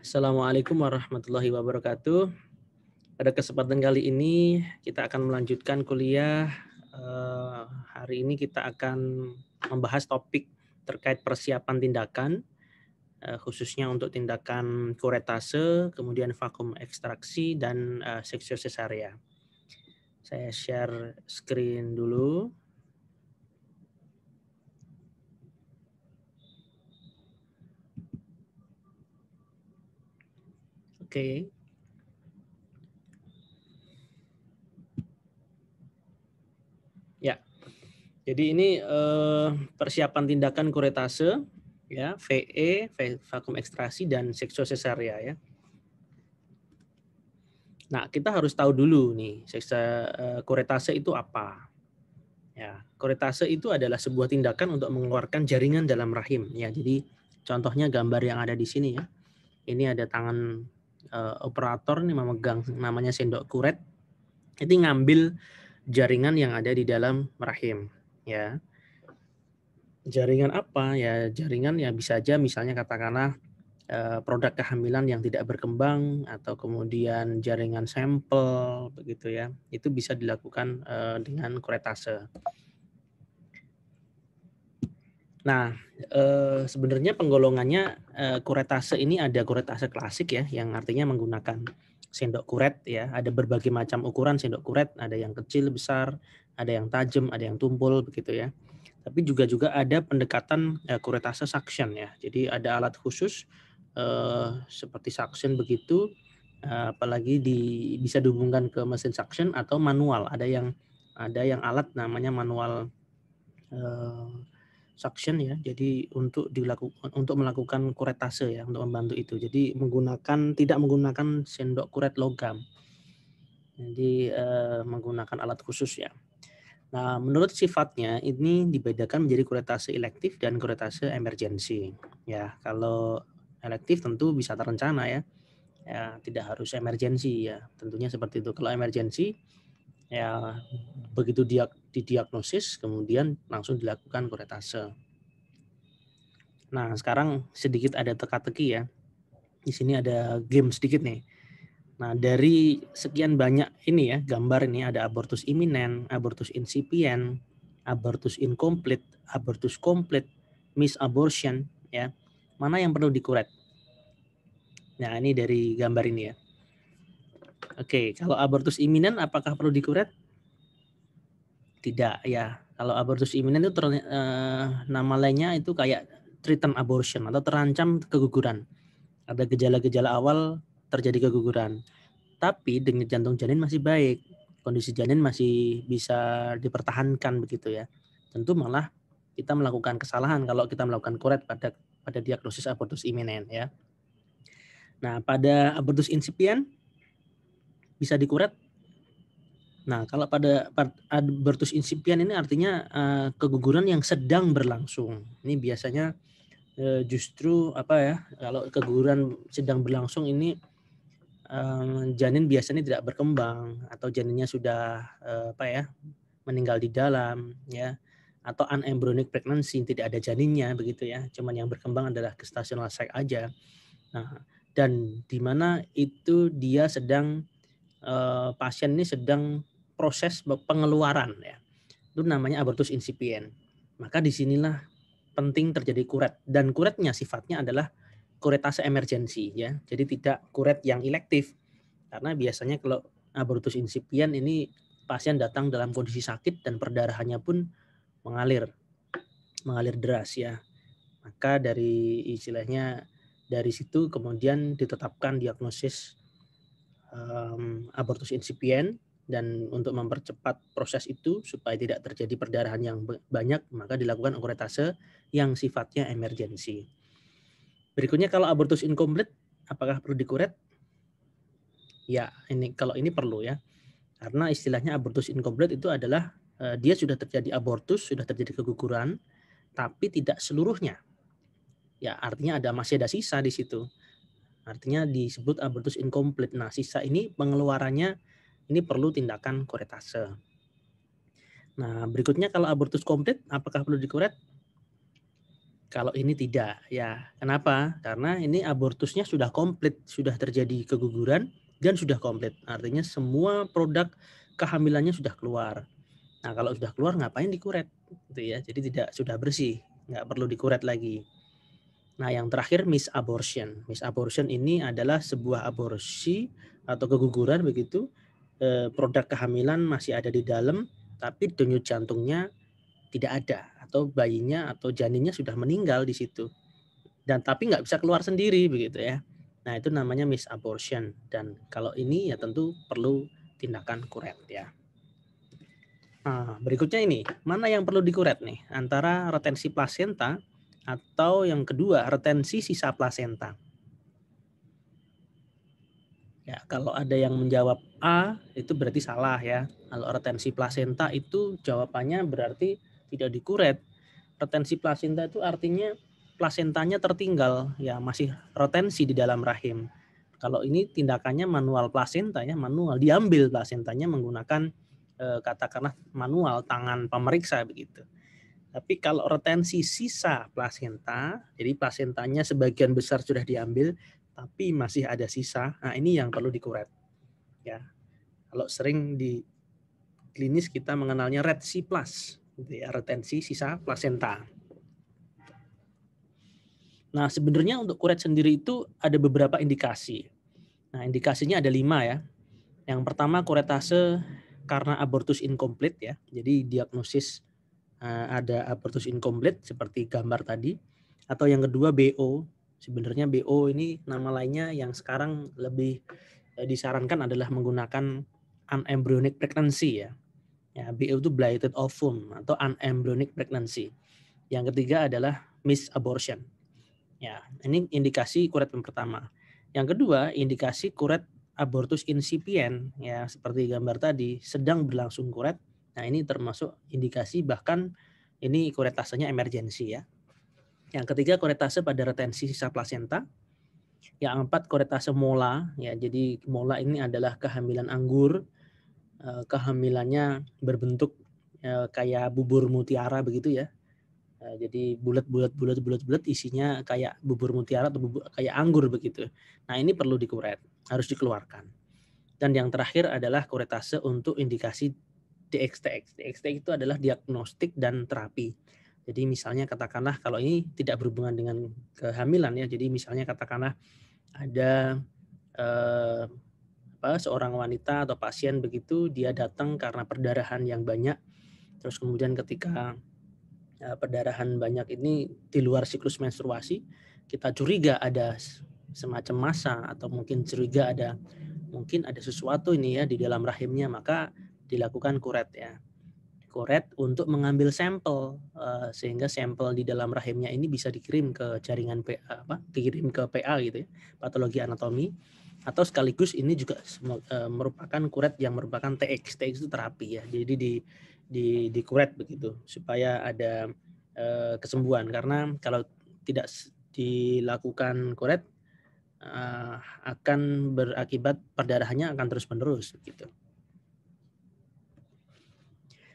Assalamualaikum warahmatullahi wabarakatuh. Pada kesempatan kali ini kita akan melanjutkan kuliah. Hari ini kita akan membahas topik terkait persiapan tindakan, khususnya untuk tindakan kuretase, kemudian vakum ekstraksi, dan seksio sesarea. Saya share screen dulu. Oke. Ya, jadi ini persiapan tindakan kuretase, ya, VE, vakum ekstraksi, dan seksio sesarea ya. Nah, kita harus tahu dulu nih, kuretase itu apa? Ya, kuretase itu adalah sebuah tindakan untuk mengeluarkan jaringan dalam rahim. Ya, jadi contohnya gambar yang ada di sini ya. Ini ada tangan operator nih memegang namanya sendok kuret. Itu ngambil jaringan yang ada di dalam rahim. Ya, jaringan apa? Ya, jaringan ya bisa aja misalnya katakanlah produk kehamilan yang tidak berkembang atau kemudian jaringan sampel begitu ya, itu bisa dilakukan dengan kuretase. Nah, sebenarnya penggolongannya kuretase ini ada kuretase klasik ya, yang artinya menggunakan sendok kuret ya. Ada berbagai macam ukuran sendok kuret, ada yang kecil, besar, ada yang tajam, ada yang tumpul begitu ya. Tapi juga ada pendekatan kuretase suction ya. Jadi ada alat khusus seperti suction begitu, apalagi bisa dihubungkan ke mesin suction atau manual. Ada yang alat namanya manual suction ya. Jadi untuk melakukan kuretase ya, untuk membantu itu. Jadi tidak menggunakan sendok kuret logam. Jadi menggunakan alat khusus ya. Nah, menurut sifatnya ini dibedakan menjadi kuretase elektif dan kuretase emergensi. Ya, kalau elektif tentu bisa terencana ya. Ya, tidak harus emergensi ya. Tentunya seperti itu. Kalau emergensi ya begitu didiagnosis kemudian langsung dilakukan kuretase. Nah, sekarang sedikit ada teka-teki ya. Di sini ada game sedikit nih. Nah, dari sekian banyak ini ya, gambar ini ada abortus iminen, abortus incipient, abortus incomplete, abortus complete, misabortion ya. Mana yang perlu dikuret? Nah, ini dari gambar ini ya. Oke, kalau abortus iminen apakah perlu dikuret? Tidak ya. Kalau abortus iminen itu nama lainnya itu kayak threatened abortion atau terancam keguguran. Ada gejala-gejala awal terjadi keguguran. Tapi denyut jantung janin masih baik, kondisi janin masih bisa dipertahankan begitu ya. Tentu malah kita melakukan kesalahan kalau kita melakukan kuret pada diagnosis abortus iminen ya. Nah, pada abortus incipient bisa dikuret. Nah, kalau pada abortus incipient ini artinya keguguran yang sedang berlangsung. Ini biasanya justru apa ya, kalau keguguran sedang berlangsung ini janin biasanya tidak berkembang atau janinnya sudah meninggal di dalam ya, atau unembryonic pregnancy, tidak ada janinnya begitu ya, cuman yang berkembang adalah gestational sac aja. Nah, dan di mana itu dia sedang pasien ini sedang proses pengeluaran ya, itu namanya abortus incipient. Maka disinilah penting terjadi kuret, dan kuretnya sifatnya adalah kuretase emergensi ya, jadi tidak kuret yang elektif. Karena biasanya kalau abortus incipient ini pasien datang dalam kondisi sakit dan perdarahannya pun mengalir deras ya. Maka dari situ kemudian ditetapkan diagnosis abortus incipient, dan untuk mempercepat proses itu supaya tidak terjadi perdarahan yang banyak maka dilakukan kuretase yang sifatnya emergensi. Berikutnya kalau abortus incomplete apakah perlu dikuret? Ya, kalau ini perlu ya. Karena istilahnya abortus incomplete itu adalah dia sudah terjadi abortus, sudah terjadi keguguran, tapi tidak seluruhnya. Ya, artinya masih ada sisa di situ. Artinya disebut abortus incomplete. Nah, sisa ini pengeluarannya ini perlu tindakan kuretase. Nah, berikutnya kalau abortus komplit apakah perlu dikuret? Kalau ini tidak, ya. Kenapa? Karena ini abortusnya sudah komplit, sudah terjadi keguguran dan sudah komplit. Artinya semua produk kehamilannya sudah keluar. Nah, kalau sudah keluar ngapain dikuret? Gitu ya. Jadi tidak sudah bersih, nggak perlu dikuret lagi. Nah, yang terakhir misabortion. Misabortion ini adalah sebuah aborsi atau keguguran begitu. Produk kehamilan masih ada di dalam, tapi denyut jantungnya tidak ada, atau bayinya atau janinnya sudah meninggal di situ. Dan tapi nggak bisa keluar sendiri begitu ya. Nah, itu namanya misabortion. Dan kalau ini ya tentu perlu tindakan kuret ya. Nah, berikutnya ini, mana yang perlu dikuret nih? Antara retensi plasenta atau yang kedua retensi sisa plasenta. Ya, kalau ada yang menjawab A, itu berarti salah ya. Kalau retensi plasenta itu jawabannya berarti tidak dikuret. Retensi plasenta itu artinya plasentanya tertinggal, ya masih retensi di dalam rahim. Kalau ini tindakannya manual plasenta ya, manual diambil plasentanya menggunakan katakanlah manual tangan pemeriksa begitu. Tapi kalau retensi sisa plasenta, jadi plasentanya sebagian besar sudah diambil, tapi masih ada sisa. Nah, ini yang perlu dikuret. Ya, kalau sering di klinis kita mengenalnya retsi plus, gitu ya, retensi sisa plasenta. Nah, sebenarnya untuk kuret sendiri itu ada beberapa indikasi. Nah, indikasinya ada 5 ya. Yang pertama kuretase karena abortus incomplete ya. Jadi diagnosis ada abortus incomplete seperti gambar tadi. Atau yang kedua BO. Sebenarnya BO ini nama lainnya yang sekarang lebih disarankan adalah menggunakan unembryonic pregnancy ya. Ya, BO itu blighted ovum atau unembryonic pregnancy. Yang ketiga adalah misabortion. Ya, ini indikasi kuret yang pertama. Yang kedua, indikasi kuret abortus incipient ya seperti gambar tadi sedang berlangsung kuret. Nah, ini termasuk indikasi bahkan ini kuretasenya emergensi ya. Yang ketiga kuretase pada retensi sisa plasenta. Yang keempat kuretase mola ya. Jadi mola ini adalah kehamilan anggur. Kehamilannya berbentuk kayak bubur mutiara begitu ya. Jadi bulat isinya kayak bubur mutiara atau kayak anggur begitu. Nah, ini perlu dikuret, harus dikeluarkan. Dan yang terakhir adalah kuretase untuk indikasi DXTX. DXTX itu adalah diagnostik dan terapi. Jadi misalnya katakanlah kalau ini tidak berhubungan dengan kehamilan ya. Jadi misalnya katakanlah ada seorang wanita atau pasien begitu dia datang karena perdarahan yang banyak. Terus kemudian ketika perdarahan banyak ini di luar siklus menstruasi, kita curiga ada semacam massa atau mungkin curiga ada sesuatu ini ya di dalam rahimnya, maka dilakukan kuret ya. Kuret untuk mengambil sampel sehingga sampel di dalam rahimnya ini bisa dikirim ke jaringan dikirim ke PA gitu ya, patologi anatomi, atau sekaligus ini juga merupakan kuret yang merupakan TX. TX itu terapi ya. Jadi di kuret begitu supaya ada kesembuhan, karena kalau tidak dilakukan kuret akan berakibat perdarahannya akan terus-menerus gitu.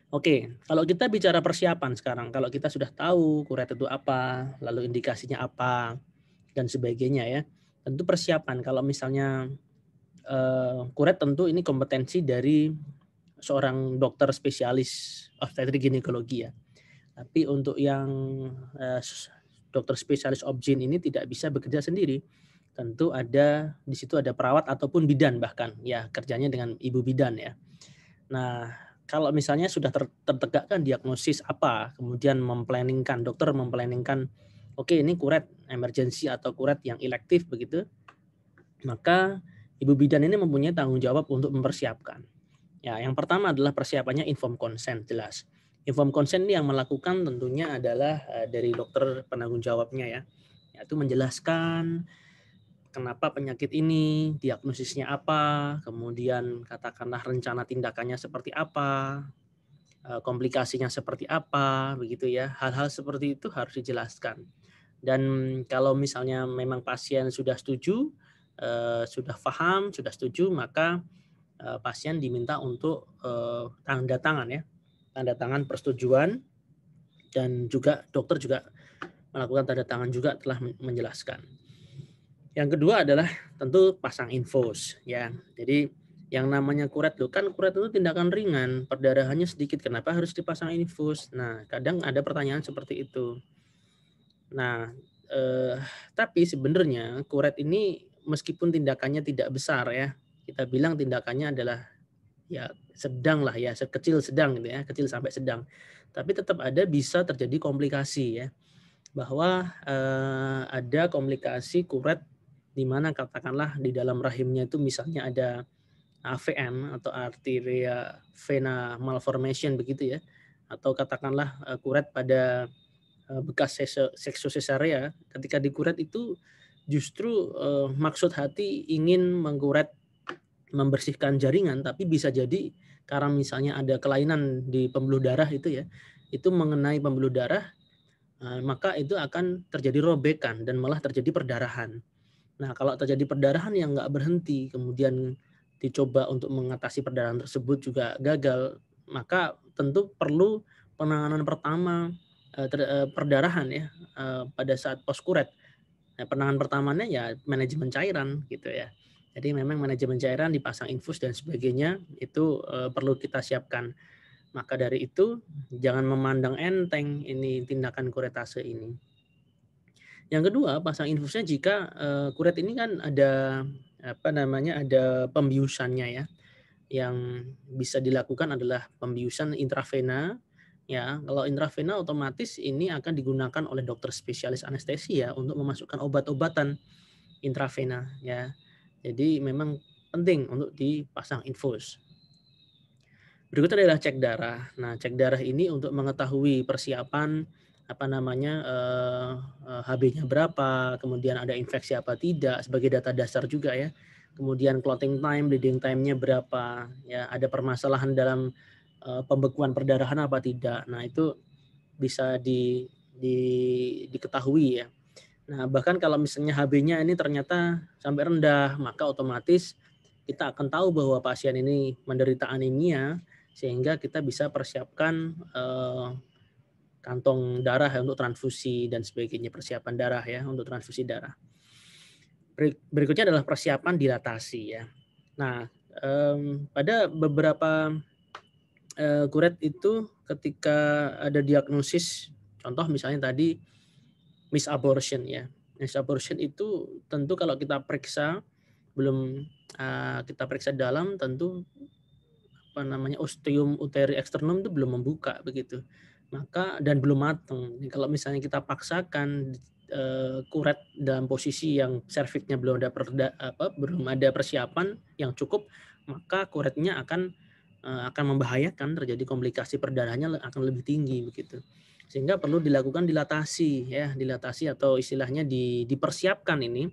Oke, kalau kita bicara persiapan sekarang, kalau kita sudah tahu kuret itu apa, lalu indikasinya apa dan sebagainya ya. Tentu persiapan kalau misalnya kuret tentu ini kompetensi dari seorang dokter spesialis obstetrik ginekologi ya. Tapi untuk yang dokter spesialis obgyn ini tidak bisa bekerja sendiri. Tentu ada di situ ada perawat ataupun bidan bahkan ya, kerjanya dengan ibu bidan ya. Nah, kalau misalnya sudah tertegakkan diagnosis apa, kemudian dokter memplanningkan oke ini kuret emergensi atau kuret yang elektif begitu, maka ibu bidan ini mempunyai tanggung jawab untuk mempersiapkan. Ya, yang pertama adalah persiapannya informed consent, jelas. Informed consent ini yang melakukan tentunya adalah dari dokter penanggung jawabnya ya. Yaitu menjelaskan kenapa penyakit ini, diagnosisnya apa, kemudian katakanlah rencana tindakannya seperti apa, komplikasinya seperti apa, begitu ya. Hal-hal seperti itu harus dijelaskan. Dan kalau misalnya memang pasien sudah setuju, sudah paham, sudah setuju, maka pasien diminta untuk tanda tangan ya, tanda tangan persetujuan, dan juga dokter juga melakukan tanda tangan juga telah menjelaskan. Yang kedua adalah tentu pasang infus ya. Jadi yang namanya kuret loh, kan kuret itu tindakan ringan, perdarahannya sedikit, kenapa harus dipasang infus? Nah, kadang ada pertanyaan seperti itu. Nah, tapi sebenarnya kuret ini meskipun tindakannya tidak besar ya, kita bilang tindakannya adalah ya sedang lah ya, sekecil sedang gitu ya, kecil sampai sedang. Tapi tetap ada bisa terjadi komplikasi ya, bahwa ada komplikasi kuret di mana katakanlah di dalam rahimnya itu misalnya ada AVM atau arteria vena malformation begitu ya, atau katakanlah kuret pada bekas seksosesarea. Ketika dikuret itu justru maksud hati ingin mengkuret, membersihkan jaringan, tapi bisa jadi karena misalnya ada kelainan di pembuluh darah itu ya, itu mengenai pembuluh darah, maka itu akan terjadi robekan dan malah terjadi perdarahan. Nah, kalau terjadi perdarahan yang nggak berhenti, kemudian dicoba untuk mengatasi perdarahan tersebut juga gagal, maka tentu perlu penanganan pertama perdarahan ya pada saat postkuret. Nah, penanganan pertamanya ya manajemen cairan gitu ya. Jadi memang manajemen cairan, dipasang infus dan sebagainya itu perlu kita siapkan. Maka dari itu jangan memandang enteng ini tindakan kuretase ini. Yang kedua, pasang infusnya jika kuret ini kan ada apa namanya, ada pembiusannya ya. Yang bisa dilakukan adalah pembiusan intravena ya. Kalau intravena otomatis ini akan digunakan oleh dokter spesialis anestesia untuk memasukkan obat-obatan intravena ya. Jadi memang penting untuk dipasang infus. Berikutnya adalah cek darah. Nah, cek darah ini untuk mengetahui persiapan apa namanya HB-nya berapa, kemudian ada infeksi apa tidak sebagai data dasar juga ya. Kemudian clotting time, bleeding time-nya berapa, ya ada permasalahan dalam pembekuan perdarahan apa tidak. Nah, itu bisa diketahui ya. Nah, bahkan kalau misalnya HB-nya ini ternyata sampai rendah, maka otomatis kita akan tahu bahwa pasien ini menderita anemia, sehingga kita bisa persiapkan kantong darah ya, untuk transfusi dan sebagainya, persiapan darah ya untuk transfusi darah. Berikutnya adalah persiapan dilatasi ya. Nah, pada beberapa kuret itu ketika ada diagnosis, contoh misalnya tadi misabortion ya. Misabortion itu tentu kalau kita periksa belum kita periksa dalam, tentu apa namanya ostium uteri externum itu belum membuka begitu. Maka dan belum matang. Kalau misalnya kita paksakan kuret dalam posisi yang serviknya belum ada belum ada persiapan yang cukup, maka kuretnya akan membahayakan, terjadi komplikasi perdarahannya akan lebih tinggi begitu. Sehingga perlu dilakukan dilatasi ya, dilatasi atau istilahnya dipersiapkan ini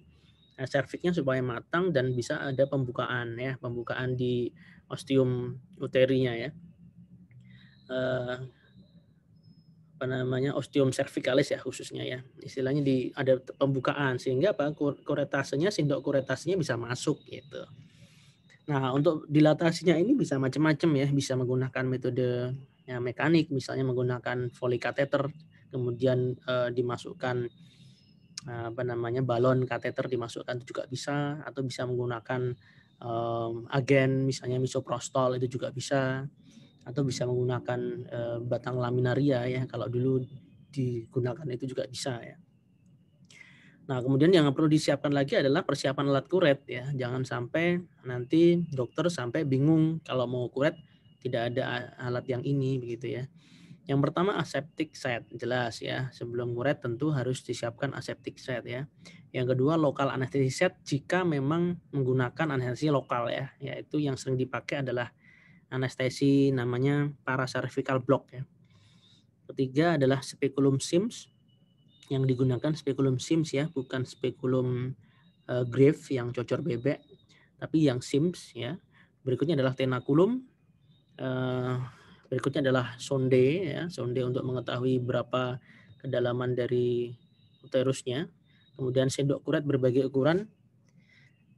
serviknya supaya matang dan bisa ada pembukaan ya, pembukaan di ostium uterinya ya. Apa namanya, ostium cervicalis ya khususnya ya. Istilahnya ada pembukaan sehingga apa kuretasenya, sindok kuretasenya bisa masuk gitu. Nah, untuk dilatasinya ini bisa macam-macam ya, bisa menggunakan metode ya, mekanik, misalnya menggunakan Foley catheter, kemudian dimasukkan apa namanya balon kateter dimasukkan itu juga bisa, atau bisa menggunakan agen misalnya misoprostol itu juga bisa, atau bisa menggunakan batang laminaria ya, kalau dulu digunakan itu juga bisa ya. Nah, kemudian yang perlu disiapkan lagi adalah persiapan alat kuret ya. Jangan sampai nanti dokter sampai bingung kalau mau kuret tidak ada alat yang ini begitu ya. Yang pertama aseptic set, jelas ya. Sebelum kuret tentu harus disiapkan aseptic set ya. Yang kedua lokal anestesi set jika memang menggunakan anestesi lokal ya. Yaitu yang sering dipakai adalah anestesi namanya paracervical block ya. Ketiga adalah speculum Sims, yang digunakan speculum Sims ya, bukan speculum Grave yang cocor bebek, tapi yang Sims ya. Berikutnya adalah tenakulum, berikutnya adalah sonde ya, sonde untuk mengetahui berapa kedalaman dari uterusnya. Kemudian sendok kuret berbagai ukuran,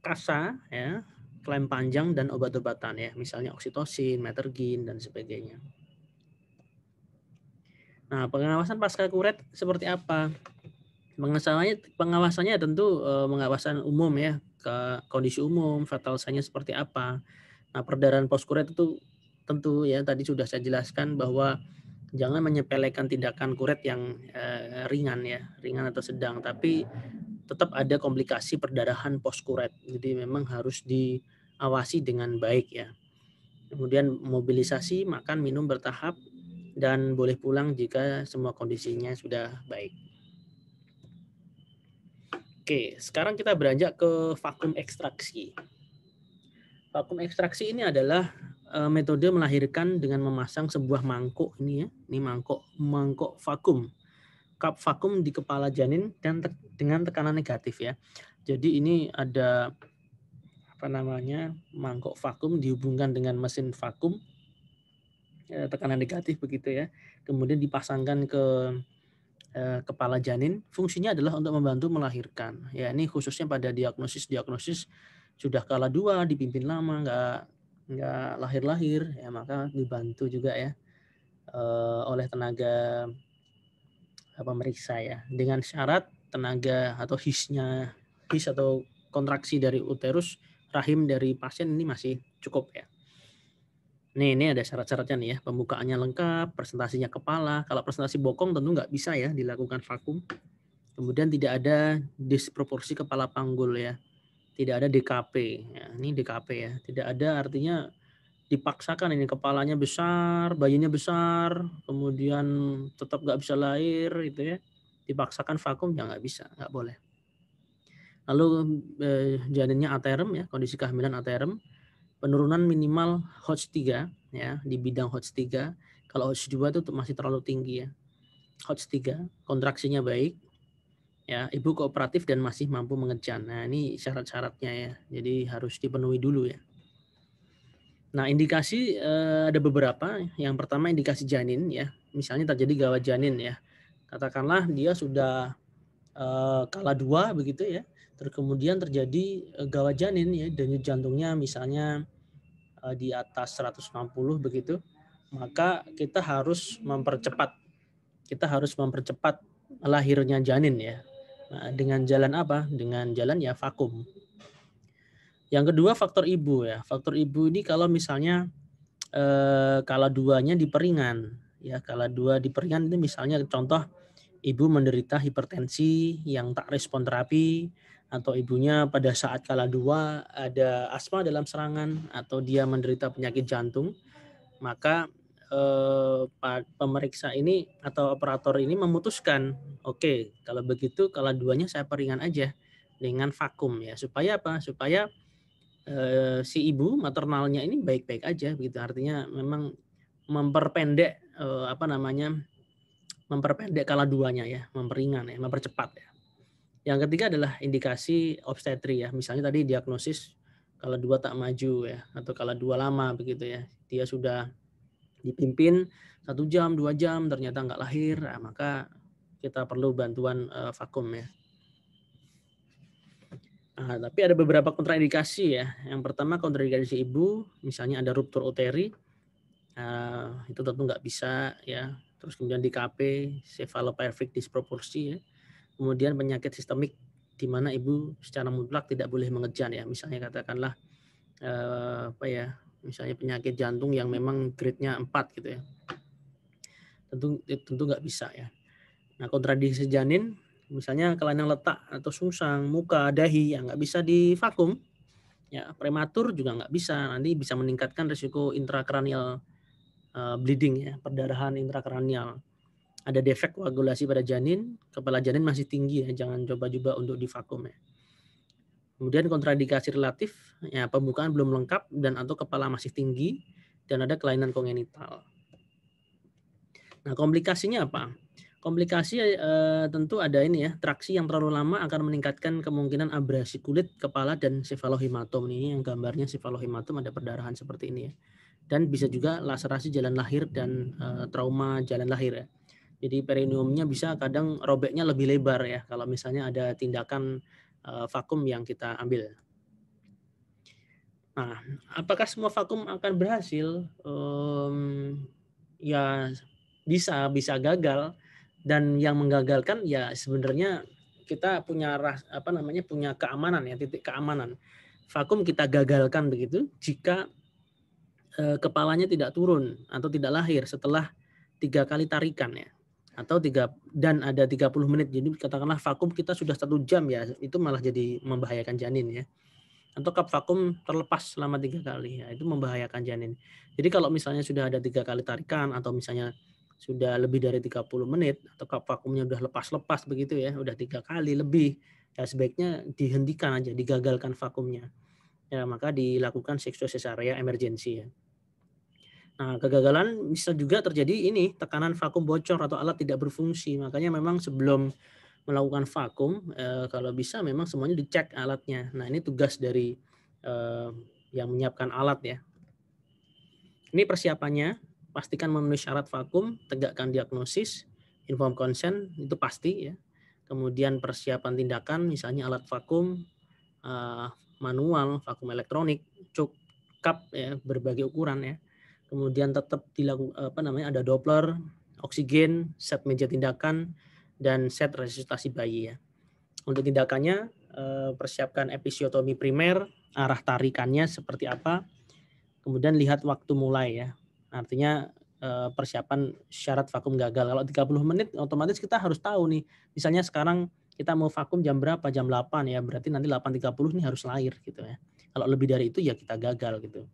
kasa ya, klem panjang dan obat-obatan ya, misalnya oksitosin, metergin dan sebagainya. Nah, pengawasan pasca kuret seperti apa? Pengawasannya tentu pengawasan umum ya, ke kondisi umum, vital sign-nya seperti apa. Nah, perdarahan postkuret itu tentu ya tadi sudah saya jelaskan bahwa jangan menyepelekan tindakan kuret yang ringan ya, ringan atau sedang, tapi tetap ada komplikasi perdarahan postkuret. Jadi memang harus diawasi dengan baik ya. Kemudian mobilisasi, makan, minum bertahap, dan boleh pulang jika semua kondisinya sudah baik. Oke, sekarang kita beranjak ke vakum ekstraksi. Vakum ekstraksi ini adalah metode melahirkan dengan memasang sebuah mangkuk ini ya. Ini mangkuk vakum. Cup vakum di kepala janin dan dengan tekanan negatif ya. Jadi ini ada mangkuk vakum dihubungkan dengan mesin vakum tekanan negatif begitu ya. Kemudian dipasangkan ke kepala janin, fungsinya adalah untuk membantu melahirkan. Ya, ini khususnya pada diagnosis sudah kala 2 dipimpin lama nggak lahir-lahir ya, maka dibantu juga ya oleh tenaga pemeriksa ya, dengan syarat tenaga atau his atau kontraksi dari uterus rahim dari pasien ini masih cukup ya. Ini ada syarat-syaratnya nih ya, pembukaannya lengkap, presentasinya kepala. Kalau presentasi bokong tentu nggak bisa ya dilakukan vakum. Kemudian tidak ada disproporsi kepala panggul ya, tidak ada DKP. Ya, ini DKP ya, tidak ada artinya dipaksakan ini kepalanya besar, bayinya besar, kemudian tetap nggak bisa lahir gitu ya, dipaksakan vakum ya nggak bisa, nggak boleh. Lalu janinnya aterem ya, kondisi kehamilan aterem, penurunan minimal Hodge 3 ya, di bidang Hodge 3. Kalau Hodge 2 itu masih terlalu tinggi ya. Hodge 3, kontraksinya baik, ya, ibu kooperatif dan masih mampu mengejan. Nah, ini syarat-syaratnya ya. Jadi harus dipenuhi dulu ya. Nah, indikasi ada beberapa. Yang pertama indikasi janin ya. Misalnya terjadi gawat janin ya. Katakanlah dia sudah kala 2 begitu ya. Terus kemudian terjadi gawat janin ya, denyut jantungnya misalnya di atas 160 begitu, maka kita harus mempercepat lahirnya janin ya. Nah, dengan jalan apa? Dengan jalan ya vakum. Yang kedua faktor ibu ya. Faktor ibu ini kalau misalnya kala 2-nya di peringan ya, kala 2 di peringan itu misalnya contoh ibu menderita hipertensi yang tak respon terapi, atau ibunya pada saat kala 2 ada asma dalam serangan, atau dia menderita penyakit jantung, maka pemeriksa ini atau operator ini memutuskan, oke, kalau begitu kala 2-nya saya peringan aja dengan vakum ya. Supaya apa? Supaya si ibu maternalnya ini baik-baik aja begitu. Artinya memang memperpendek memperpendek kala 2-nya ya, memperingan ya, mempercepat ya. Yang ketiga adalah indikasi obstetri ya. Misalnya tadi diagnosis kala 2 tak maju ya, atau kala 2 lama begitu ya. Dia sudah dipimpin 1 jam, 2 jam ternyata nggak lahir, nah, maka kita perlu bantuan vakum ya. Nah, tapi ada beberapa kontraindikasi ya. Yang pertama kontraindikasi ibu, misalnya ada ruptur uteri, itu tentu nggak bisa ya. Terus kemudian DKP, cephalopelvic disproporsi ya. Kemudian penyakit sistemik di mana ibu secara mutlak tidak boleh mengejan ya. Misalnya katakanlah misalnya penyakit jantung yang memang grade-nya 4 gitu ya. Tentu nggak bisa ya. Nah, kontradiksi janin, misalnya kelainan letak atau sungsang, muka, dahi yang nggak bisa divakum, ya prematur juga nggak bisa. Nanti bisa meningkatkan risiko intrakranial bleeding ya, perdarahan intrakranial. Ada defek koagulasi pada janin, kepala janin masih tinggi ya, jangan coba-coba untuk divakum ya. Kemudian kontraindikasi relatif, ya pembukaan belum lengkap dan atau kepala masih tinggi dan ada kelainan kongenital. Nah, komplikasinya apa? Komplikasi tentu ada ini ya, traksi yang terlalu lama akan meningkatkan kemungkinan abrasi kulit, kepala, dan cefalohematom. Ini yang gambarnya cefalohematom ada perdarahan seperti ini ya. Dan bisa juga laserasi jalan lahir dan trauma jalan lahir ya. Jadi perineumnya bisa kadang robeknya lebih lebar ya kalau misalnya ada tindakan vakum yang kita ambil. Nah, apakah semua vakum akan berhasil? Ya bisa gagal, dan yang menggagalkan ya sebenarnya kita punya punya keamanan ya, titik keamanan. Vakum kita gagalkan begitu jika kepalanya tidak turun atau tidak lahir setelah 3 kali tarikan ya, atau dan ada 30 menit. Jadi katakanlah vakum kita sudah 1 jam ya, itu malah jadi membahayakan janin ya. Atau cup vakum terlepas selama 3 kali ya, itu membahayakan janin. Jadi kalau misalnya sudah ada 3 kali tarikan atau misalnya sudah lebih dari 30 menit atau cup vakumnya udah lepas-lepas begitu ya, udah 3 kali lebih, ya sebaiknya dihentikan aja, digagalkan vakumnya. Ya, maka dilakukan seksual cesarea emergency ya. Nah, kegagalan bisa juga terjadi ini, tekanan vakum bocor atau alat tidak berfungsi. Makanya memang sebelum melakukan vakum, kalau bisa memang semuanya dicek alatnya. Nah, ini tugas dari yang menyiapkan alat ya. Ini persiapannya, pastikan memenuhi syarat vakum, tegakkan diagnosis, inform consent, itu pasti ya. Kemudian persiapan tindakan, misalnya alat vakum, manual, vakum elektronik, cup ya, berbagai ukuran ya. Kemudian tetap ada Doppler, oksigen, set meja tindakan, dan set resusitasi bayi ya. Untuk tindakannya, persiapkan episiotomi primer, arah tarikannya seperti apa, kemudian lihat waktu mulai ya. Artinya persiapan syarat vakum gagal. Kalau 30 menit otomatis kita harus tahu nih, misalnya sekarang kita mau vakum jam berapa, jam 8 ya, berarti nanti 8.30 ini harus lahir gitu ya. Kalau lebih dari itu ya kita gagal gitu.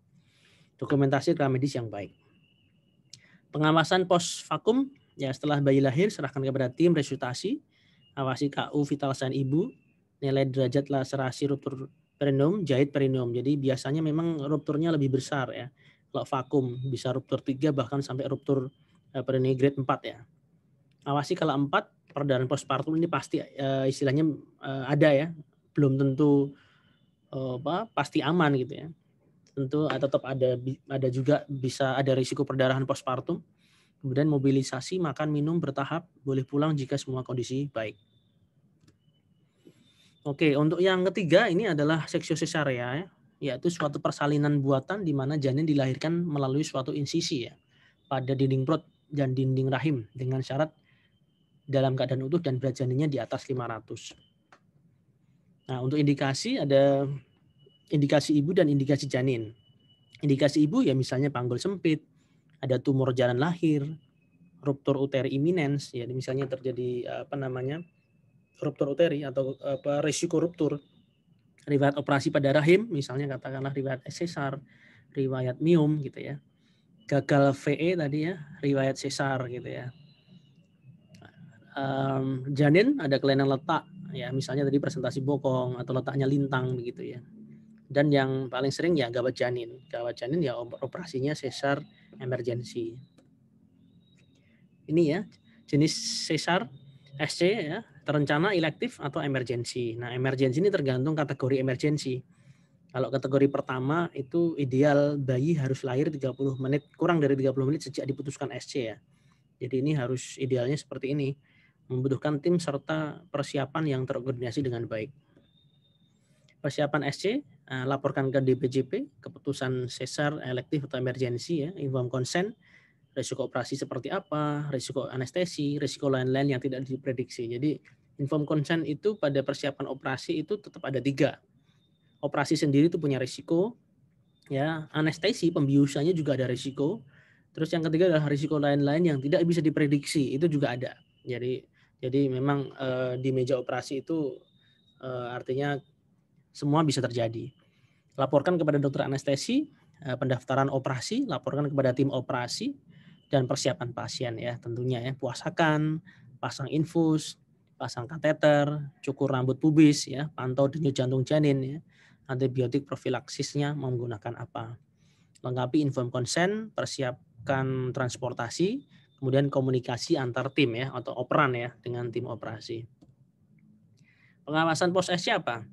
Dokumentasi rekam medis yang baik. Pengawasan pos vakum, ya setelah bayi lahir serahkan kepada tim resusitasi, awasi KU vital sign ibu, nilai derajat laserasi ruptur perineum, jahit perineum. Jadi biasanya memang rupturnya lebih besar ya. Kalau vakum bisa ruptur 3 bahkan sampai ruptur perineum grade 4 ya. Awasi kalau 4 perdarahan postpartum ini pasti istilahnya ada ya, belum tentu pasti aman gitu ya. Tentu tetap ada juga bisa ada risiko perdarahan postpartum. Kemudian mobilisasi, makan, minum bertahap, boleh pulang jika semua kondisi baik. Oke, untuk yang ketiga ini adalah seksio cesarea ya, yaitu suatu persalinan buatan di mana janin dilahirkan melalui suatu insisi ya pada dinding perut dan dinding rahim dengan syarat dalam keadaan utuh dan berat janinnya di atas 500. Nah, untuk indikasi ada indikasi ibu dan indikasi janin. Indikasi ibu ya misalnya panggul sempit, ada tumor jalan lahir, ruptur uteri imminens, ya misalnya terjadi ruptur uteri atau risiko ruptur, riwayat operasi pada rahim, misalnya katakanlah riwayat sesar, riwayat miom gitu ya, gagal VE tadi ya, riwayat sesar gitu ya. Janin ada kelainan letak, ya misalnya tadi presentasi bokong atau letaknya lintang begitu ya. Dan yang paling sering ya gawat janin. Gawat janin ya operasinya sesar emergency. Ini ya, jenis sesar SC ya, terencana, elektif atau emergency. Nah, emergency ini tergantung kategori emergency. Kalau kategori pertama itu ideal bayi harus lahir 30 menit, kurang dari 30 menit sejak diputuskan SC ya. Jadi ini harus idealnya seperti ini. Membutuhkan tim serta persiapan yang terkoordinasi dengan baik. Persiapan SC, laporkan ke DPJP, keputusan sesar, elektif atau emergency ya, inform consent, risiko operasi seperti apa, risiko anestesi, risiko lain-lain yang tidak diprediksi. Jadi inform consent itu pada persiapan operasi itu tetap ada 3. Operasi sendiri itu punya risiko, ya anestesi pembiusannya juga ada risiko. Terus yang ketiga adalah risiko lain-lain yang tidak bisa diprediksi, itu juga ada. Jadi memang di meja operasi itu artinya semua bisa terjadi. Laporkan kepada dokter anestesi, pendaftaran operasi, laporkan kepada tim operasi, dan persiapan pasien ya tentunya ya, puasakan, pasang infus, pasang kateter, cukur rambut pubis ya, pantau denyut jantung janin ya, antibiotik profilaksisnya menggunakan apa. Lengkapi inform consent, persiapkan transportasi, kemudian komunikasi antar tim ya atau operan ya dengan tim operasi. Pengawasan pos SC apa?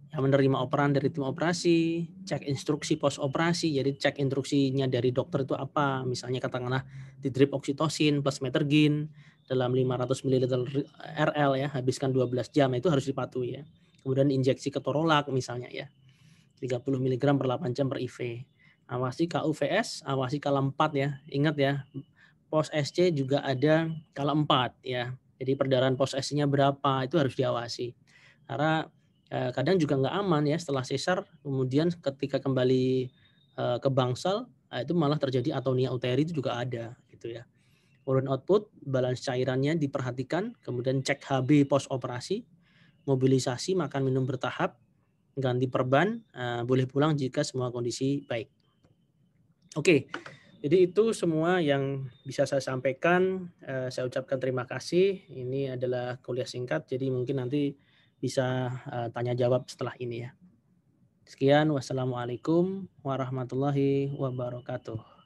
Yang menerima operan dari tim operasi, cek instruksi pos operasi, jadi cek instruksinya dari dokter itu apa, misalnya katakanlah di drip oksitosin plus metergin dalam 500 ml RL ya, habiskan 12 jam, itu harus dipatuhi ya. Kemudian injeksi ketorolak misalnya ya, 30 mg per 8 jam per IV. Awasi KUVS, awasi kala 4 ya, ingat ya, pos SC juga ada kala 4 ya. Jadi perdarahan post-SI-nya berapa itu harus diawasi. Karena kadang juga nggak aman ya setelah sesar, kemudian ketika kembali ke bangsal, itu malah terjadi atonia uteri itu juga ada gitu ya. Urine output, balance cairannya diperhatikan, kemudian cek HB post operasi, mobilisasi, makan minum bertahap, ganti perban, boleh pulang jika semua kondisi baik. Oke, jadi itu semua yang bisa saya sampaikan. Saya ucapkan terima kasih. Ini adalah kuliah singkat, jadi mungkin nanti bisa tanya jawab setelah ini ya. Sekian, wassalamualaikum warahmatullahi wabarakatuh.